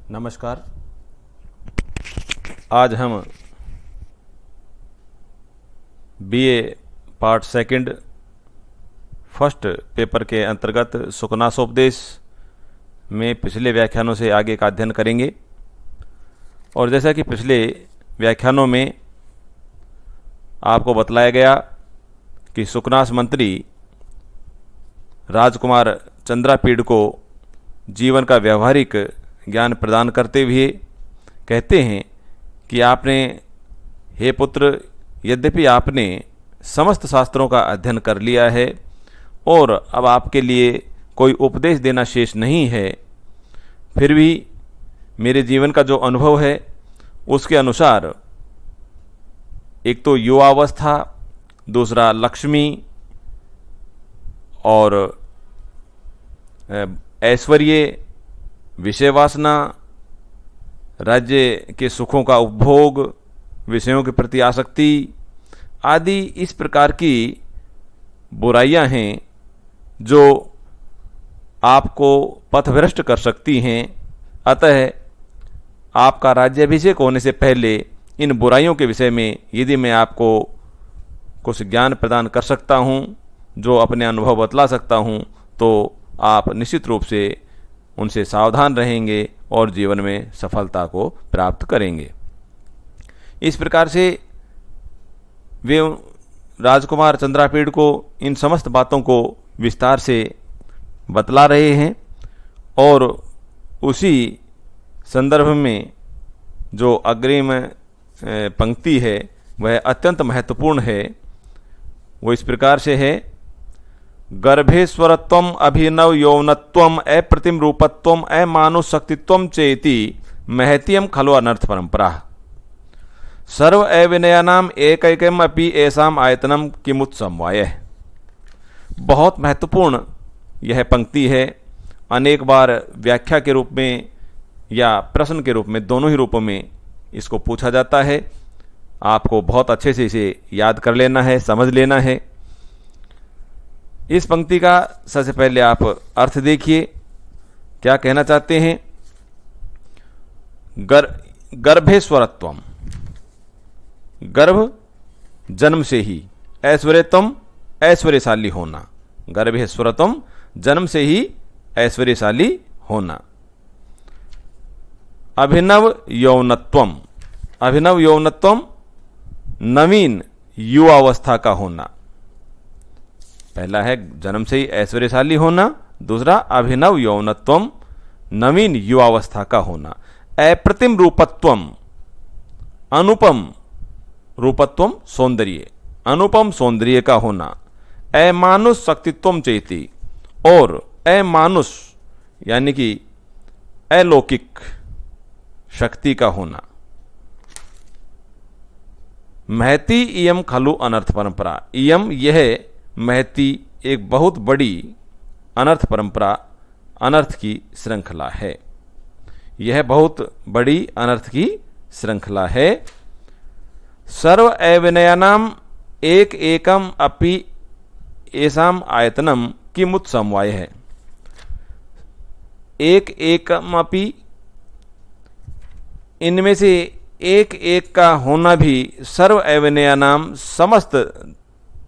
नमस्कार। आज हम BA part second first paper के अंतर्गत सुकनासोपदेश में पिछले व्याख्यानों से आगे का अध्ययन करेंगे। और जैसा कि पिछले व्याख्यानों में आपको बतलाया गया कि सुकनास मंत्री राजकुमार चंद्रापीड़ को जीवन का व्यवहारिक ज्ञान प्रदान करते हुए कहते हैं कि आपने, हे पुत्र, यद्यपि आपने समस्त शास्त्रों का अध्ययन कर लिया है और अब आपके लिए कोई उपदेश देना शेष नहीं है, फिर भी मेरे जीवन का जो अनुभव है उसके अनुसार एक तो युवावस्था, दूसरा लक्ष्मी और ऐश्वर्य, विषय वासना, राज्य के सुखों का उपभोग, विषयों के प्रति आसक्ति आदि इस प्रकार की बुराइयां हैं जो आपको पथभ्रष्ट कर सकती हैं। अतः आपका राज्याभिषेक होने से पहले इन बुराइयों के विषय में यदि मैं आपको कुछ ज्ञान प्रदान कर सकता हूं, जो अपने अनुभव बतला सकता हूं, तो आप निश्चित रूप से उनसे सावधान रहेंगे और जीवन में सफलता को प्राप्त करेंगे। इस प्रकार से वे राजकुमार चंद्रापीड़ को इन समस्त बातों को विस्तार से बतला रहे हैं। और उसी संदर्भ में जो अग्रिम पंक्ति है वह अत्यंत महत्वपूर्ण है। वो इस प्रकार से है, गर्भेश्वरत्वम अभिनव यौनत्वम अप्रतिम रूपत्वम अमानुषशक्तित्वम चेति महत्यम खलु अनर्थ परंपरा सर्व अविनयानाम एकैकम अपि ऐसाम आयतनम किमुत समवाय। बहुत महत्वपूर्ण यह पंक्ति है। अनेक बार व्याख्या के रूप में या प्रश्न के रूप में, दोनों ही रूपों में इसको पूछा जाता है। आपको बहुत अच्छे से इसे याद कर लेना है, समझ लेना है। इस पंक्ति का सबसे पहले आप अर्थ देखिए, क्या कहना चाहते हैं। गर्भेश्वरत्वम, गर्भ जन्म से ही, ऐश्वर्यत्वम ऐश्वर्यशाली होना, गर्भेश्वरत्वम जन्म से ही ऐश्वर्यशाली होना। अभिनव यौनत्वम, अभिनव यौनत्वम नवीन युवावस्था का होना। पहला है जन्म से ही ऐश्वर्यशाली होना, दूसरा अभिनव यौनत्वम नवीन युवावस्था का होना। अप्रतिम रूपत्वम, अनुपम रूपत्वम सौंदर्य, अनुपम सौंदर्य का होना। अमानुष शक्तित्वम चेति, और अमानुष यानी कि अलौकिक शक्ति का होना। महती इयम खलु अनर्थ परंपरा, इयम यह महती एक बहुत बड़ी अनर्थ परंपरा, अनर्थ की श्रृंखला है। यह बहुत बड़ी अनर्थ की श्रृंखला है। सर्व अविनयानाम एक एकम अपि ऐसाम आयतनम किमुत समवाय है। एक एकम अपि, इनमें से एक एक का होना भी, सर्व अविनयानाम समस्त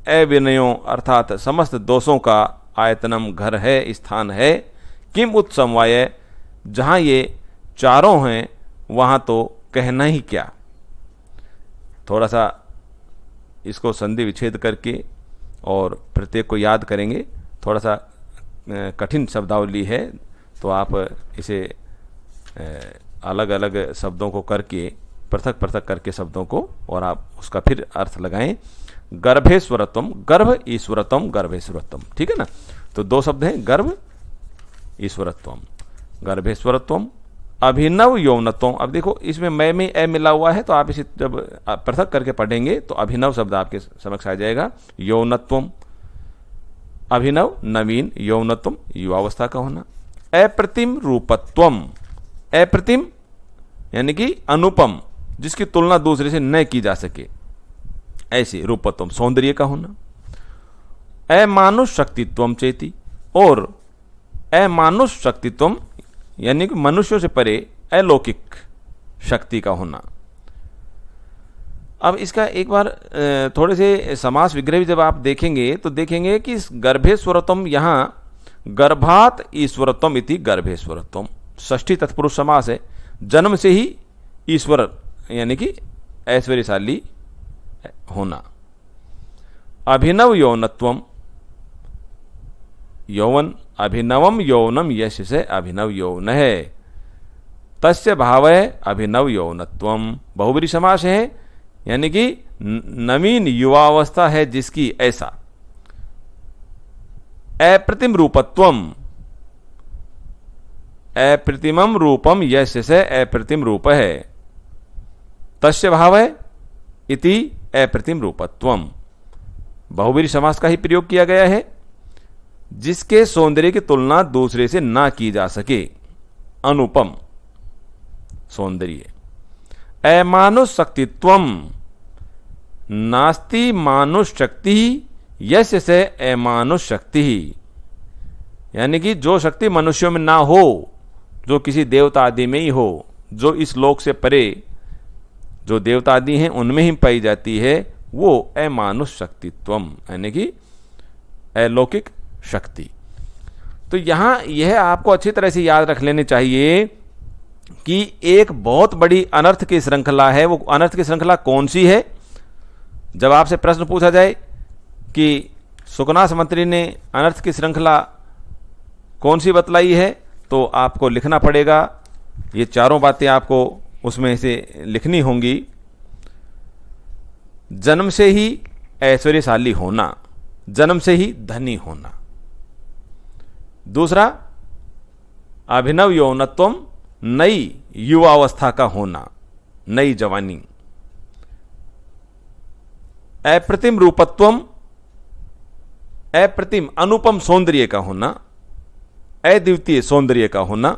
अविनयों अर्थात समस्त दोषों का आयतनम घर है, स्थान है। किम उत समवाय, जहाँ ये चारों हैं वहाँ तो कहना ही क्या। थोड़ा सा इसको संधि विच्छेद करके और प्रत्येक को याद करेंगे। थोड़ा सा कठिन शब्दावली है, तो आप इसे अलग अलग शब्दों को करके, पृथक पृथक करके शब्दों को, और आप उसका फिर अर्थ लगाएं। गर्भेश्वरत्वम, गर्भ ईश्वरत्वम, गर्भेश्वरत्वम, ठीक है ना। तो दो शब्द हैं, गर्भ ईश्वरत्वम, गर्भेश्वरत्वम। अभिनव यौनत्वम, अब देखो इसमें मैं में ए मिला हुआ है, तो आप इसे जब पृथक करके पढ़ेंगे तो अभिनव शब्द आपके समक्ष आ जाएगा। यौनत्वम, अभिनव नवीन, यौनत्वम युवावस्था का होना। अप्रतिम रूपत्वम, अप्रतिम यानी कि अनुपम, जिसकी तुलना दूसरे से न की जा सके, ऐसे रूपत्वम सौंदर्य का होना। अमानुष शक्तित्वम चेति, और अमानुष शक्तित्वम यानी कि मनुष्यों से परे अलौकिक शक्ति का होना। अब इसका एक बार थोड़े से समास विग्रह भी जब आप देखेंगे तो देखेंगे कि गर्भेश्वरत्वम, यहाँ गर्भात ईश्वरत्वम इति गर्भेश्वरत्वम षष्ठी तत्पुरुष समास है। जन्म से ही ईश्वर यानी कि ऐश्वर्यशाली होना। अभिनव यौनत्वम, यौवन, अभिनवम यौनम यश से अभिनव यौन है, तस्य भाव है अभिनव यौनत्वम, बहुब्री समास है, यानी कि नवीन युवावस्था है जिसकी, ऐसा। अप्रतिम रूपत्वम, अप्रतिमम रूपम यश से अप्रतिम रूप है, तस्य भाव है इति अप्रतिम रूपत्वम, बहुब्री समास का ही प्रयोग किया गया है, जिसके सौंदर्य की तुलना दूसरे से ना की जा सके, अनुपम सौंदर्य। अमानुष शक्तित्वम, नास्ति मानुष शक्ति यश से अमानुष शक्ति, यानी कि जो शक्ति मनुष्यों में ना हो, जो किसी देवता आदि में ही हो, जो इस लोक से परे जो देवता आदि हैं उनमें ही पाई जाती है, वो अमानुष शक्तित्वम यानी कि अलौकिक शक्ति। तो यहां यह आपको अच्छी तरह से याद रख लेने चाहिए कि एक बहुत बड़ी अनर्थ की श्रृंखला है। वो अनर्थ की श्रृंखला कौन सी है? जब आपसे प्रश्न पूछा जाए कि सुकनास मंत्री ने अनर्थ की श्रृंखला कौन सी बतलाई है, तो आपको लिखना पड़ेगा, ये चारों बातें आपको उसमें से लिखनी होंगी। जन्म से ही ऐश्वर्यशाली होना, जन्म से ही धनी होना। दूसरा, अभिनव यौनत्वम, नई युवावस्था का होना, नई जवानी। अप्रतिम रूपत्वम, अप्रतिम अनुपम सौंदर्य का होना, अद्वितीय सौंदर्य का होना।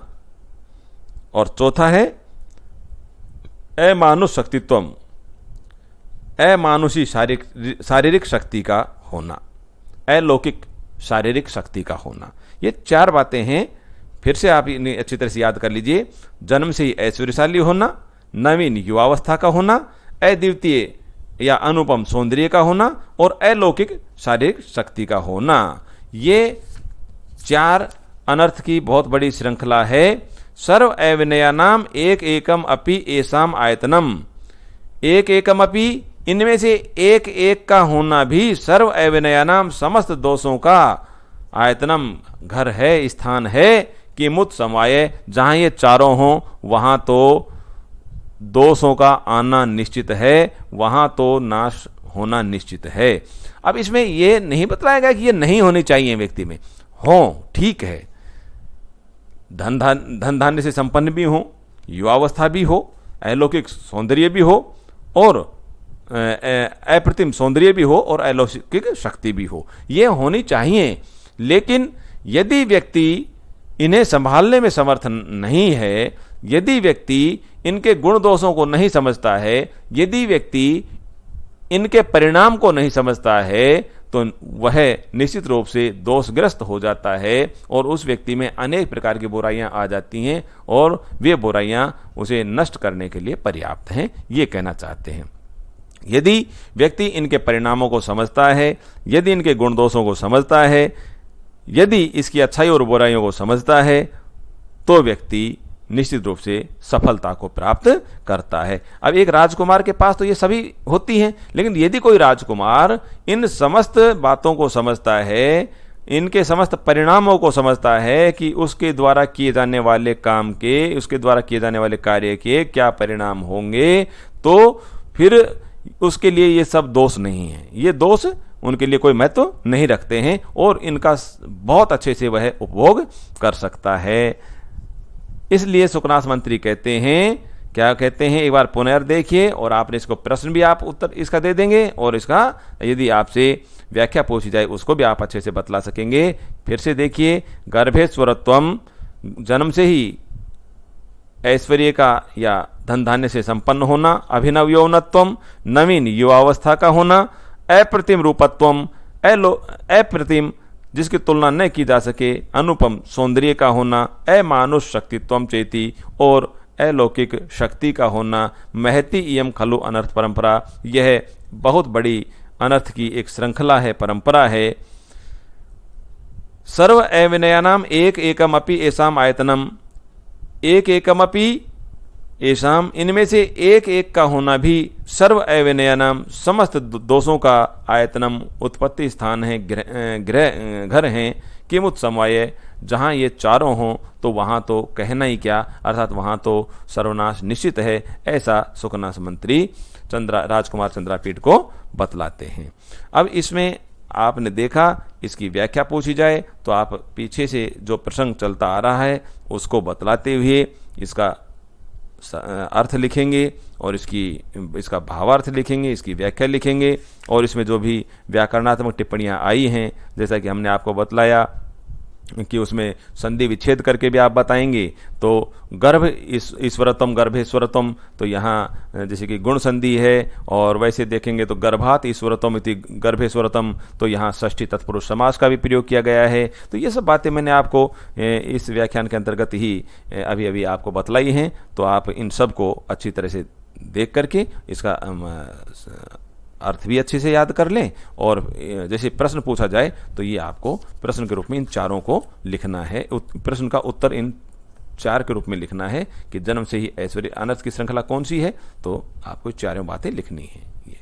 और चौथा है अमानुष शक्तित्वम, अमानुषी शारीरिक शक्ति का होना, अलौकिक शारीरिक शक्ति का होना। ये चार बातें हैं, फिर से आप इन्हें अच्छी तरह से याद कर लीजिए। जन्म से ही ऐश्वर्यशाली होना, नवीन युवावस्था का होना, अद्वितीय या अनुपम सौंदर्य का होना और अलौकिक शारीरिक शक्ति का होना। ये चार अनर्थ की बहुत बड़ी श्रृंखला है। सर्व अविनयानाम एक एकम अपि एसाम आयतनम, एक एकम अपि, इनमें से एक एक का होना भी सर्व अविनयानाम समस्त दोषों का आयतनम घर है, स्थान है कि मुत समाये, जहां ये चारों हों वहां तो दोषों का आना निश्चित है, वहां तो नाश होना निश्चित है। अब इसमें यह नहीं बतलाया गया कि ये नहीं होनी चाहिए व्यक्ति में, हो ठीक है, धन धान्य से संपन्न भी हो, युवावस्था भी हो, अलौकिक सौंदर्य भी हो और अप्रतिम सौंदर्य भी हो और अलौकिक शक्ति भी हो, ये होनी चाहिए। लेकिन यदि व्यक्ति इन्हें संभालने में समर्थ नहीं है, यदि व्यक्ति इनके गुण दोषों को नहीं समझता है, यदि व्यक्ति इनके परिणाम को नहीं समझता है, तो वह निश्चित रूप से दोषग्रस्त हो जाता है और उस व्यक्ति में अनेक प्रकार की बुराइयां आ जाती हैं और वे बुराइयां उसे नष्ट करने के लिए पर्याप्त हैं, ये कहना चाहते हैं। यदि व्यक्ति इनके परिणामों को समझता है, यदि इनके गुण दोषों को समझता है, यदि इसकी अच्छाई और बुराइयों को समझता है, तो व्यक्ति निश्चित रूप से सफलता को प्राप्त करता है। अब एक राजकुमार के पास तो ये सभी होती हैं, लेकिन यदि कोई राजकुमार इन समस्त बातों को समझता है, इनके समस्त परिणामों को समझता है कि उसके द्वारा किए जाने वाले काम के, उसके द्वारा किए जाने वाले कार्य के क्या परिणाम होंगे, तो फिर उसके लिए ये सब दोष नहीं है, ये दोष उनके लिए कोई महत्व नहीं रखते हैं और इनका बहुत अच्छे से वह उपभोग कर सकता है। इसलिए सुकनास मंत्री कहते हैं, क्या कहते हैं, एक बार पुनर् देखिए और आपने इसको प्रश्न भी आप उत्तर इसका दे देंगे और इसका यदि आपसे व्याख्या पूछी जाए उसको भी आप अच्छे से बतला सकेंगे। फिर से देखिए, गर्भेश्वरत्वम, जन्म से ही ऐश्वर्य का या धन धान्य से संपन्न होना, अभिनव यौनत्वम, नवीन युवावस्था का होना, अप्रतिम रूपत्वम, अप्रतिम जिसकी तुलना न की जा सके, अनुपम सौंदर्य का होना, अमानुष शक्तित्वम चेति और अलौकिक शक्ति का होना, महति इयम खलु अनर्थ परंपरा, यह बहुत बड़ी अनर्थ की एक श्रृंखला है, परंपरा है। सर्व अविनयानाम एक एकमपि एसाम आयतनम, एक एकमपि एसाम, इनमें से एक एक का होना भी, सर्व अविनयानाम, समस्त दोषों का, आयतनम, उत्पत्ति स्थान है, गृह घर हैं, किमुत समवाय, जहाँ ये चारों हों तो वहाँ तो कहना ही क्या, अर्थात वहाँ तो सर्वनाश निश्चित है, ऐसा सुखनाश मंत्री राजकुमार चंद्रापीठ को बतलाते हैं। अब इसमें आपने देखा, इसकी व्याख्या पूछी जाए तो आप पीछे से जो प्रसंग चलता आ रहा है उसको बतलाते हुए इसका अर्थ लिखेंगे और इसका भावार्थ लिखेंगे, इसकी व्याख्या लिखेंगे, और इसमें जो भी व्याकरणात्मक टिप्पणियां आई हैं, जैसा कि हमने आपको बतलाया कि उसमें संधि विच्छेद करके भी आप बताएंगे। तो गर्भ ईश्वरत्वम, गर्भेश्वरत्वम, तो यहाँ जैसे कि गुण संधि है, और वैसे देखेंगे तो गर्भात ईश्वरत्वम इति गर्भेश्वरत्वम, तो यहाँ षष्ठी तत्पुरुष समास का भी प्रयोग किया गया है। तो ये सब बातें मैंने आपको इस व्याख्यान के अंतर्गत ही अभी अभी आपको बतलाई हैं। तो आप इन सब को अच्छी तरह से देख करके इसका अर्थ भी अच्छे से याद कर लें, और जैसे प्रश्न पूछा जाए तो ये आपको प्रश्न के रूप में इन चारों को लिखना है, प्रश्न का उत्तर इन चार के रूप में लिखना है कि जन्म से ही ऐश्वर्य अनर्थ की श्रृंखला कौन सी है, तो आपको चारों बातें लिखनी है। ये